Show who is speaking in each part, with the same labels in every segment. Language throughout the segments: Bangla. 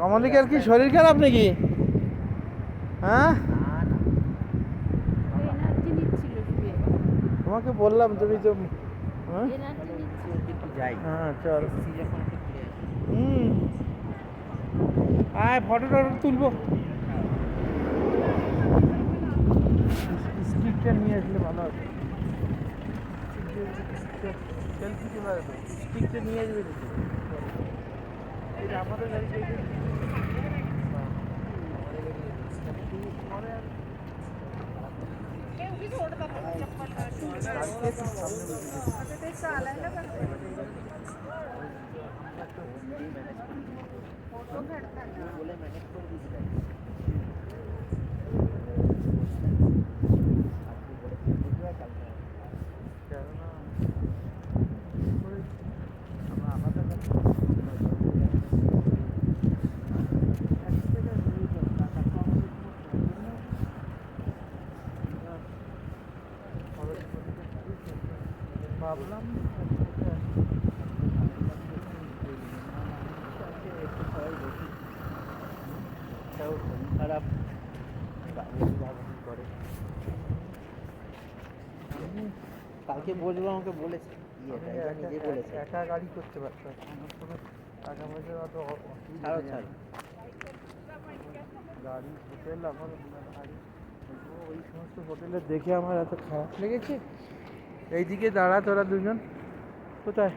Speaker 1: অমলিকার কি শরীর খারাপ নাকি? হ্যাঁ,
Speaker 2: এনার্জি নিচ্ছিল শুয়ে।
Speaker 1: তোমাকে বললাম তুমি তো। হ্যাঁ
Speaker 2: এনার্জি নিচ্ছিল।
Speaker 3: একটু যাই,
Speaker 1: হ্যাঁ, চল।
Speaker 3: এসছি যখন একটু ঘুরে আসি।
Speaker 1: হুম, আয় ফটো টটো তুলবো। স্টিকটা নিয়ে আসলে ভালো হবে। সেলফি তোলা যাবে, স্টিকটা নিয়ে আসবে দেখি। এই যে আমাদের গাড়িতে এই যে পরে আর গাড়িতে একটু সামনে বসে গেছি।
Speaker 3: বলে ম্যানেজ করে দিতে
Speaker 1: কেননা আমরা আমাদের কাছে ভাবলাম
Speaker 3: খারাপ করে। কালকে বলবো, আমাকে বলেছে নিজে বলেছে।
Speaker 1: একা গাড়ি করতে পারতাম, আমার কোনো টাকা পয়সার অত অসুবিধা
Speaker 3: ছাড়ো
Speaker 1: নেই।
Speaker 3: ছাড়ো,
Speaker 1: গাড়ি হোটেল আমার গাড়ি ওই সমস্ত হোটেলে দেখে আমার এত খারাপ লেগেছে। এইদিকে দাঁড়া তোরা দুজন, কোথায়?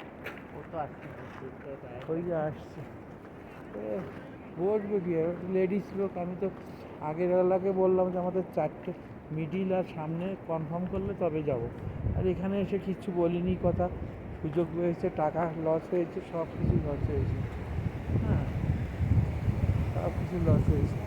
Speaker 3: ও তো আসছে,
Speaker 1: ওই যে আসছে। বসবো কি লেডিস লোক, আমি তো আগের বেলাকে বললাম যে আমাদের 4টে মিডিল আর সামনে কনফার্ম করলে তবে যাব। আর এখানে এসে কিচ্ছু বলিনি, কথা সুযোগ হয়েছে, টাকা লস হয়েছে, সব কিছু লস হয়েছে। হ্যাঁ, সব কিছু লস হয়েছে।